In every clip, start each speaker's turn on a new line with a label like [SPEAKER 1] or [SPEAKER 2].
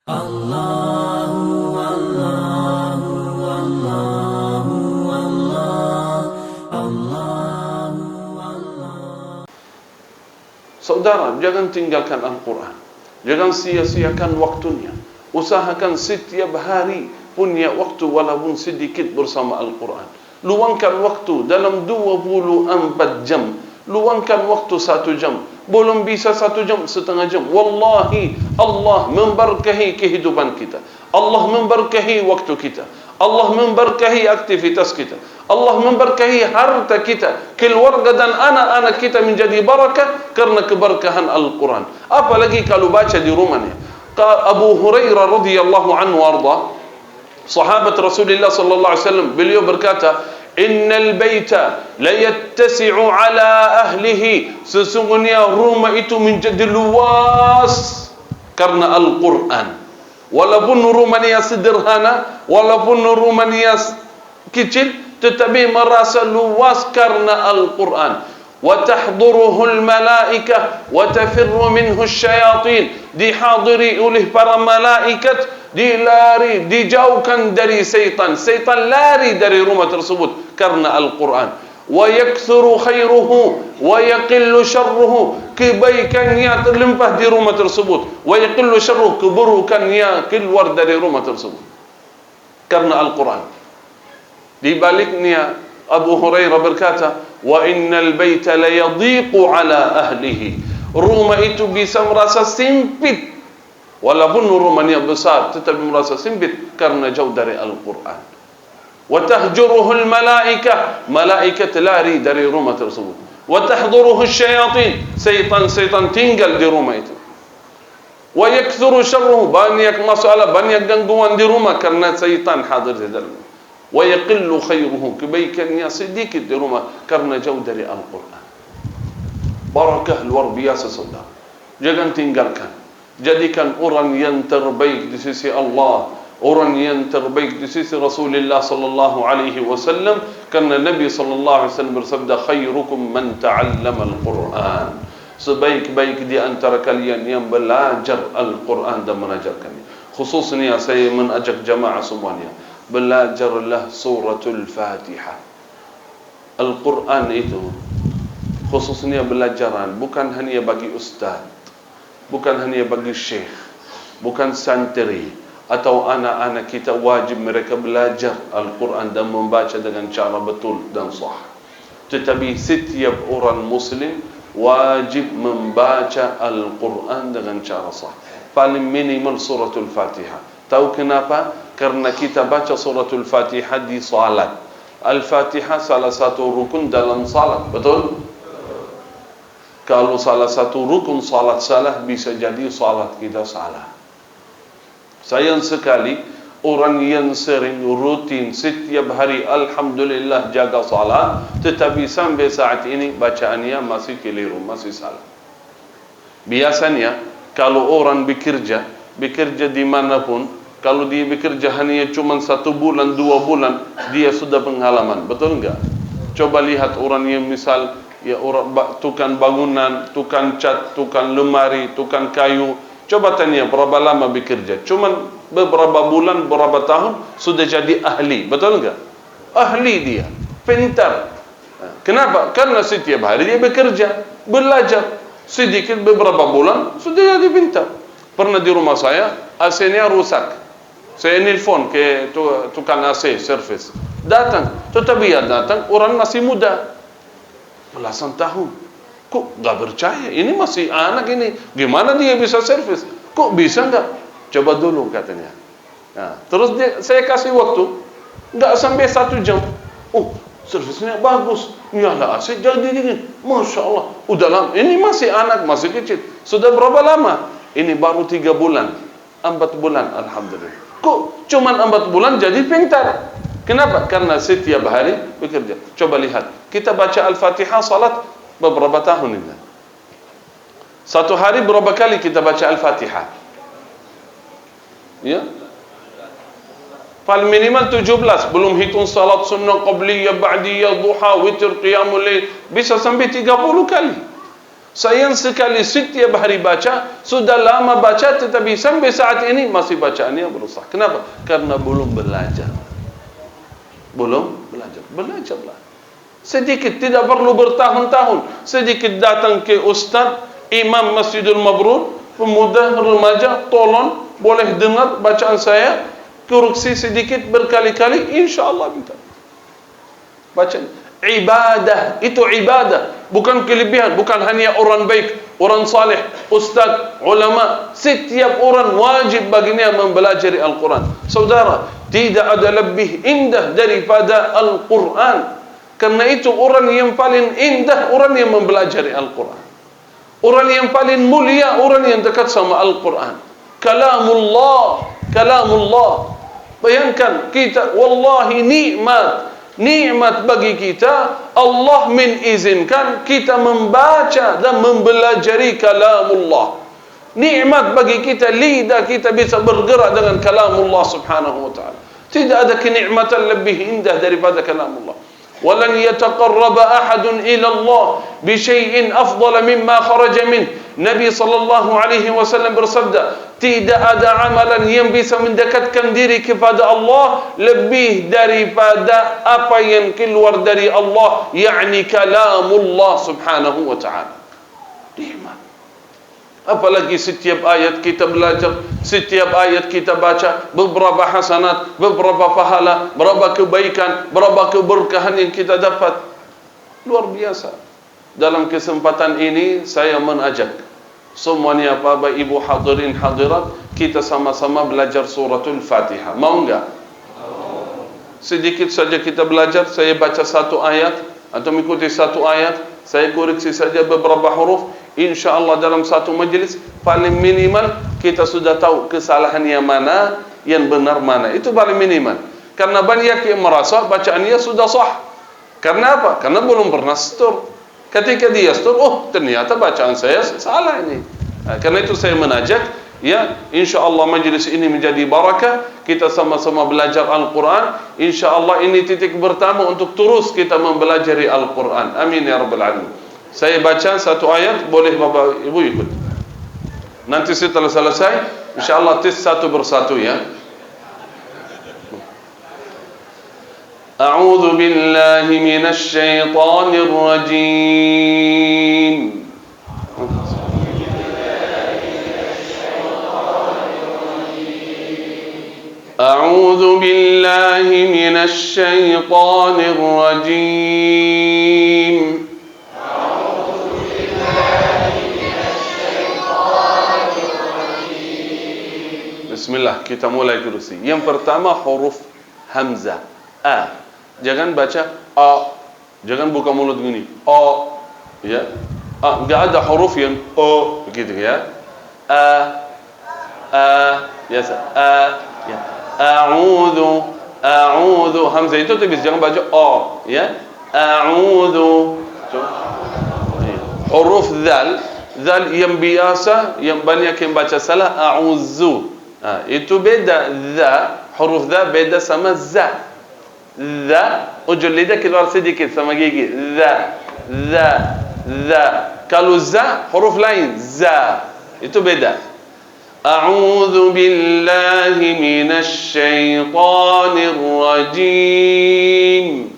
[SPEAKER 1] Saudara, jangan tinggalkan Al-Quran. Jangan sia-siakan waktunya. Usahakan setiap hari punya waktu walaupun sedikit bersama Al-Quran. Luangkan waktu dalam 24 jam. Luangkan waktu 1 jam. Belum bisa 1 jam, setengah jam. Wallahi, Allah memberkahi kehidupan kita. Allah memberkahi waktu kita. Allah memberkahi aktivitas kita. Allah memberkahi harta kita, keluarga dan anak-anak kita menjadi barakah karena keberkahan Al-Quran. Apalagi kalau baca di rumahnya. Abu Hurairah radhiyallahu anhu arda, sahabat Rasulullah sallallahu alaihi wasallam, beliau berkata, "Innal baita la yattasi'u ala ahlihi." Sesungguhnya rumah itu menjadi luas karena Al-Quran. Walaupun rumahnya sederhana, walaupun rumahnya kecil, tetapi merasa luas karena Al-Quran. Wa tahduruhul malaikah wa tafirru minhu syayatin. Dihadiri oleh para malaikat, dilari, dijauhkan dari syaitan. Syaitan lari dari rumah tersebut karena Al-Quran. Wa yakthuru khairuhu wa yaqillu syarruhu. Kebaikannya terlimpah di rumah tersebut. Wa yaqillu syarruhu. Keburukannya keluar dari rumah tersebut karena Al-Quran. Di baliknya Abu Hurairah berkata, "Wa innal baita la yadhiqu ala ahlihi." Rumah itu bisa merasa sempit, walaupun rumahnya besar, tetapi merasa sempit karena jauh dari Al-Quran. Wa tahjuruhul malaikah. Malaikat lari dari rumah tersebut. Wa tahduruhu syayatin. Syaitan tinggal di rumah itu. Wa yakthuru syarruhu. Banyak masalah, banyak gangguan di rumah karena syaitan hadir di dalam. Wa yaqillu khairuhu. Kebaikannya sedikit di rumah karena jauh dari Al-Quran. Barakah luar biasa, saudara. Jangan tinggalkan. Jadikan orang yang terbaik di sisi Allah, orang yang terbaik di sisi Rasulullah sallallahu alaihi wasallam, karena Nabi sallallahu alaihi wasallam bersabda, "Khairukum man ta'allama al-Quran." Sebaik-baik di antara kalian yang belajar Al-Quran dan mengajarkannya. Khususnya saya mengajak jamaah semuanya, belajarlah suratul Fatihah. Al-Quran itu khususnya belajaran bukan hanya bagi ustaz, bukan hanya bagi syekh, bukan santri atau anak-anak kita. Wajib mereka belajar Al-Quran dan membaca dengan cara betul dan sah. Tetapi setiap orang muslim wajib membaca Al-Quran dengan cara sah. Paling minimal suratul Fatihah. Tahu kenapa? Karena kita baca suratul Fatihah di salat. Al-Fatihah salah satu rukun dalam salat, betul? Kalau salah satu rukun salat salah, bisa jadi salat kita salah. Sayang sekali orang yang sering rutin setiap hari alhamdulillah jaga salat, tetapi sampai saat ini bacaannya masih keliru, masih salah. Biasanya kalau orang bekerja dimanapun, kalau dia bekerja hanya cuma 1 bulan, 2 bulan, dia sudah pengalaman, betul enggak? Coba lihat orang yang misal, ya orang tukang bangunan, tukang cat, tukang lemari, tukang kayu. Coba tanya berapa lama bekerja? Cuma beberapa bulan, beberapa tahun sudah jadi ahli, betul enggak? Ahli dia, pintar. Kenapa? Karena setiap hari dia bekerja, belajar. Sedikit beberapa bulan sudah jadi pintar. Pernah di rumah saya, AC-nya rusak. Saya nelfon ke tukang AC servis. Datang, tetapi ya datang orang masih muda, belasan tahun. Kok gak percaya? Ini masih anak ini. Gimana dia bisa servis? Kok bisa enggak? Coba dulu katanya. Nah, terus saya kasih waktu, enggak sampai 1 jam. Oh, servisnya bagus. Nyala AC jadi dingin. Masya Allah. Udah lama. Ini masih anak, masih kecil. Sudah berapa lama? Ini baru 3 bulan. 4 bulan, alhamdulillah. Kok cuman 4 bulan jadi pintar? Kenapa? Karena setiap hari bekerja. Coba lihat, kita baca Al-Fatihah salat beberapa tahun ini. Satu hari berapa kali kita baca Al-Fatihah? Ya, paling minimal 17. Belum hitung salat sunnah, qabliyah, ba'diyah, duha, witir, qiyamul lail. Bisa sampai 30 kali. Sayang sekali setiap hari baca, sudah lama baca tetapi sampai saat ini masih bacaannya berusaha. Kenapa? Karena belum belajar. Belum belajar. Belajarlah. Sedikit, tidak perlu bertahun-tahun. Sedikit datang ke ustaz, imam Masjidul Mabrur, pemuda, remaja, tolong boleh dengar bacaan saya, koreksi sedikit berkali-kali, insya-Allah minta. Bacaan. Ibadah, itu ibadah, bukan kelebihan, bukan hanya orang baik, orang saleh, ustaz, ulama. Setiap orang wajib baginya mempelajari Al-Quran. Saudara, tidak ada lebih indah daripada Al-Quran. Karena itu orang yang paling indah orang yang mempelajari Al-Quran. Orang yang paling mulia orang yang dekat sama Al-Quran. Kalamullah, kalamullah. Bayangkan kita, wallahi nikmat bagi kita, Allah mengizinkan kita membaca dan mempelajari kalamullah. Nikmat bagi kita, lidah kita bisa bergerak dengan kalamullah subhanahu wa ta'ala. Tidak ada kenikmatan lebih indah daripada kalamullah. Walan yataqarraba ahadun ila Allah bi syai'in afdala mimma kharaja min. Nabi sallallahu alaihi wasallam bersabda, tidak ada amalan yang bisa mendekatkan diri kepada Allah lebih daripada apa yang keluar dari Allah, yakni kalamullah subhanahu wa ta'ala. Nikmat. Apalagi setiap ayat kita belajar, setiap ayat kita baca, beberapa hasanat, beberapa pahala, berapa kebaikan, berapa keberkahan yang kita dapat. Luar biasa. Dalam kesempatan ini saya mengajak semuanya Bapak Ibu hadirin hadirat, kita sama-sama belajar suratul Fatihah. Mau enggak? Sedikit saja kita belajar. Saya baca satu ayat atau mengikuti satu ayat, saya koreksi saja beberapa huruf. InsyaAllah dalam satu majlis paling minimal kita sudah tahu kesalahan yang mana, yang benar mana. Itu paling minimal. Karena banyak yang merasa bacaannya sudah sah. Karena apa? Karena belum pernah setur. Ketika dia setur, oh ternyata bacaan saya salah ini. Nah, karena itu saya mengajak, ya, insyaAllah majlis ini menjadi barakah. Kita sama-sama belajar Al-Quran. InsyaAllah ini titik pertama untuk terus kita mempelajari Al-Quran. Amin ya Rabbal Alamin. Saya baca satu ayat, boleh Bapak Ibu ikut. Nanti setelah selesai, insyaAllah tes satu persatu ya. A'udzu billahi minasy syaithanir rajim. A'udzu billahi minasy syaithanir rajim. Bismillah, kita mulai kursi. Yang pertama huruf hamzah, a. Jangan baca a. Jangan buka mulut gini. A, ya. A, enggak ada huruf yang o begitu ya. A, biasa. A, ya. A'udzu, hamzah itu tipis, jangan baca o, ya. A'udzu. Huruf dzal yang biasa, yang banyak yang baca salah, a'udzu. Itu beda. Za, huruf za beda sama za. Za, ujung lidah keluar sedikit sama gigi. Za, za, za. Kalau za, huruf lain. Za, itu beda. A'udzu billahi minasy syaithanir rajim.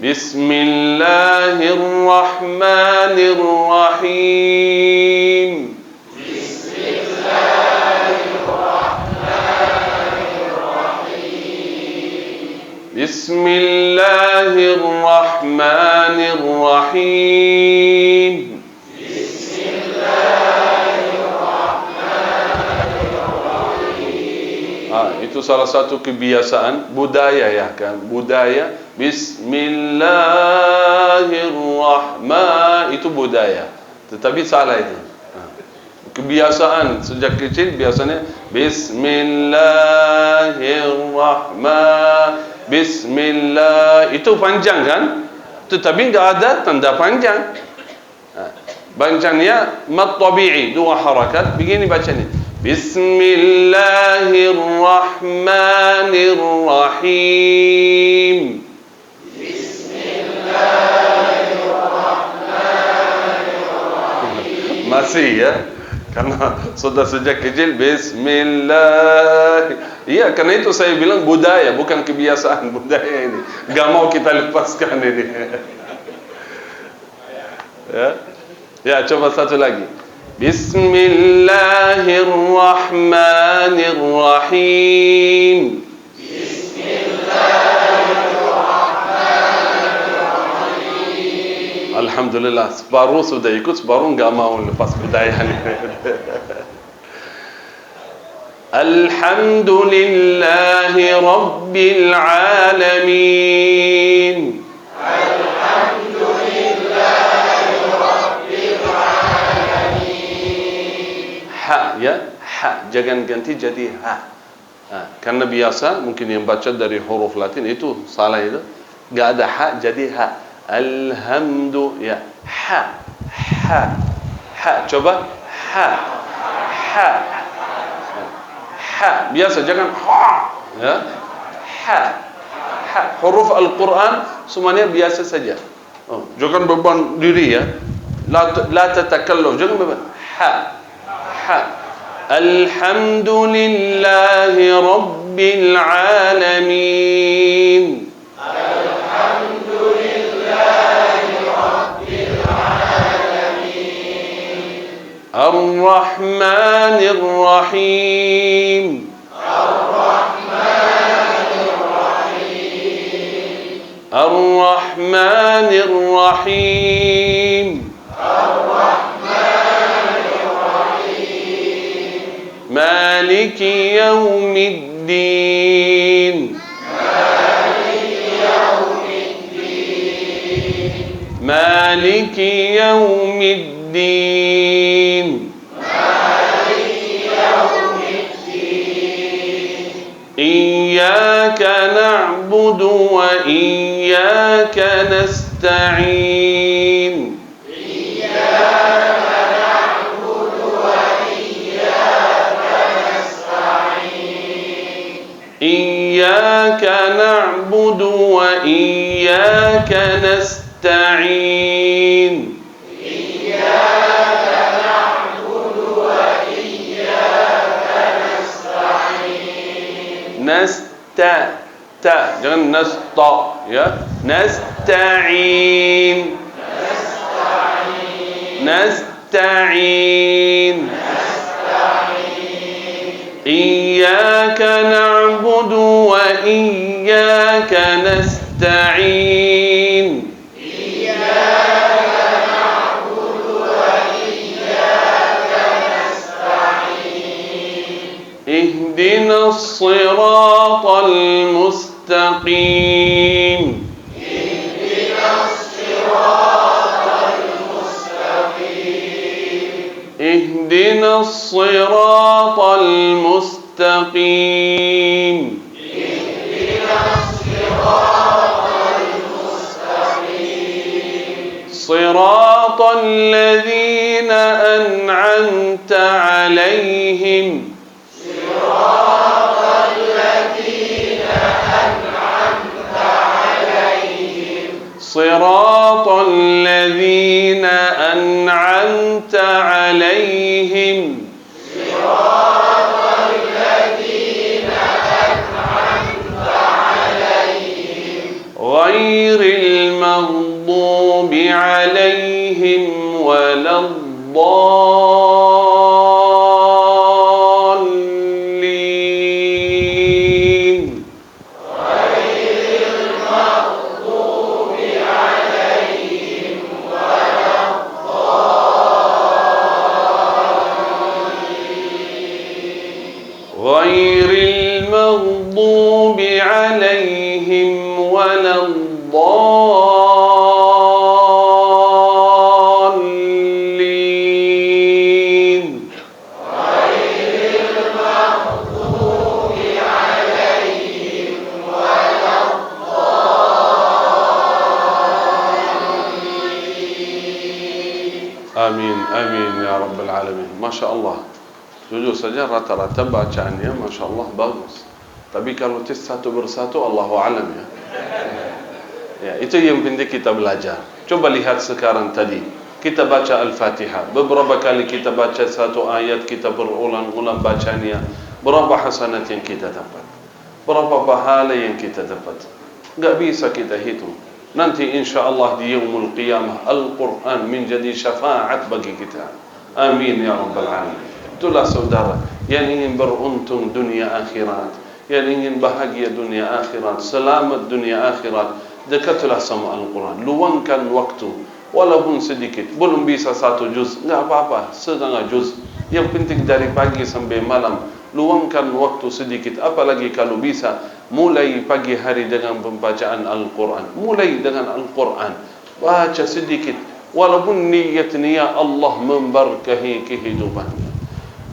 [SPEAKER 1] Bismillahirrahmanirrahim. Bismillahirrahmanirrahim. Bismillahirrahmanirrahim. Itu salah satu kebiasaan budaya ya kan, budaya Bismillahirrahmanirrahim itu budaya, tetapi salah itu. Kebiasaan sejak kecil biasanya Bismillahirrahmanirrahim, Bismillah itu panjang kan, tetapi enggak ada tanda panjang. Panjangnya mat tabi'i, dua harakat begini bacanya. بسم الله الرحمن الرحيم.
[SPEAKER 2] بسم الله الرحمن الرحيم.
[SPEAKER 1] Masih ya, karena sudah sejak kecil Bismillah. Iya, karena itu saya bilang budaya, bukan kebiasaan, budaya ini. Gak mau kita lepaskan ini. Ya, coba satu lagi. Bismillahirrahmanirrahim.
[SPEAKER 2] Bismillahirrahmanirrahim.
[SPEAKER 1] Alhamdulillah, separuh sudah ikut, separuh nggak mau lepas budaya ini. Alhamdulillahi Rabbil Alamin. Ha ya, ha jangan ganti jadi ha. Karena biasa mungkin yang baca dari huruf Latin itu salah itu, nggak ada ha jadi ha. Alhamdu ya, ha ha ha, coba ha ha ha, biasa jangan ha ya, ha ha. Huruf Al-Quran semuanya biasa saja. Jangan beban diri ya, la tatakalluf, jangan beban. Ha الحمد لله رب العالمين.
[SPEAKER 2] الحمد لله رب العالمين.
[SPEAKER 1] الرحمن الرحيم.
[SPEAKER 2] الرحمن الرحيم.
[SPEAKER 1] الرحمن الرحيم. مالك يوم الدين.
[SPEAKER 2] مالك يوم الدين.
[SPEAKER 1] مالك يوم الدين.
[SPEAKER 2] مالك يوم الدين.
[SPEAKER 1] إياك نعبد وإياك نستعين. إياك نعبد وإياك نستعين.
[SPEAKER 2] إياك نعبد وإياك نستعين.
[SPEAKER 1] jangan nasta ya, nasta'in. نستعين. إياك نعبد وإياك نستعين.
[SPEAKER 2] إياك نعبد وإياك نستعين.
[SPEAKER 1] اهدنا الصراط المستقيم.
[SPEAKER 2] اهدنا الصراط المستقيم.
[SPEAKER 1] اهدنا الصراط المستقيم.
[SPEAKER 2] اهدنا الصراط المستقيم.
[SPEAKER 1] صراط الذين أنعمت عليهم.
[SPEAKER 2] صراط الذين أنعمت عليهم.
[SPEAKER 1] صراط الذين أنعمت عليهم.
[SPEAKER 2] صراط الذين أنعمت عليهم.
[SPEAKER 1] غير المغضوب عليهم ولا الضالين.
[SPEAKER 2] غير المغضوب عليهم ولا الضالين.
[SPEAKER 1] غير المغضوب عليهم ولا الضالين.
[SPEAKER 2] غير المغضوب عليهم ولا الضالين.
[SPEAKER 1] آمين آمين يا رب العالمين. ما شاء الله. Jujur saja rata-rata bacaannya Masya Allah bagus. Tapi kalau tes satu persatu Allahu alam ya. Ya, itu yang penting kita belajar. Coba lihat sekarang tadi. Kita baca Al-Fatihah. Beberapa kali kita baca satu ayat, kita berulang-ulang bacanya. Berapa hasanat yang kita dapat? Berapa pahala yang kita dapat? Enggak bisa kita hitung. Nanti insya-Allah di yaumul qiyamah Al-Quran menjadi syafaat bagi kita. Amin ya rabbal alamin. Itulah saudara yang ingin beruntung dunia akhirat, yang ingin bahagia dunia akhirat, selamat dunia akhirat, dekatlah sama Al-Quran. Luangkan waktu, walaupun sedikit. Belum bisa satu juz, enggak apa-apa, setengah juz. Yang penting dari pagi sampai malam, luangkan waktu sedikit. Apalagi kalau bisa, mulai pagi hari dengan pembacaan Al-Quran. Mulai dengan Al-Quran, baca sedikit. Walaupun niatnya Allah memberkahi kehidupannya.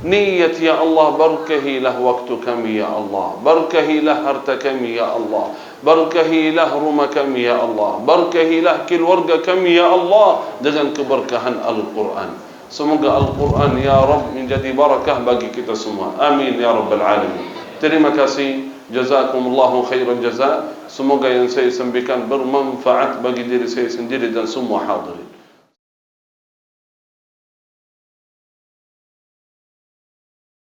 [SPEAKER 1] Niat ya Allah, berkahilah waktu kami ya Allah, berkahilah harta kami ya Allah, berkahilah rumah kami ya Allah, berkahilah keluarga kami ya Allah dengan keberkahan Al-Quran. Semoga Al-Quran ya Rabb menjadi barakah bagi kita semua. Amin ya rabbal alamin. Terima kasih. Jazakumullahu khairan jazaa. Semoga yang saya sampaikan bermanfaat bagi diri saya sendiri dan semua hadirin.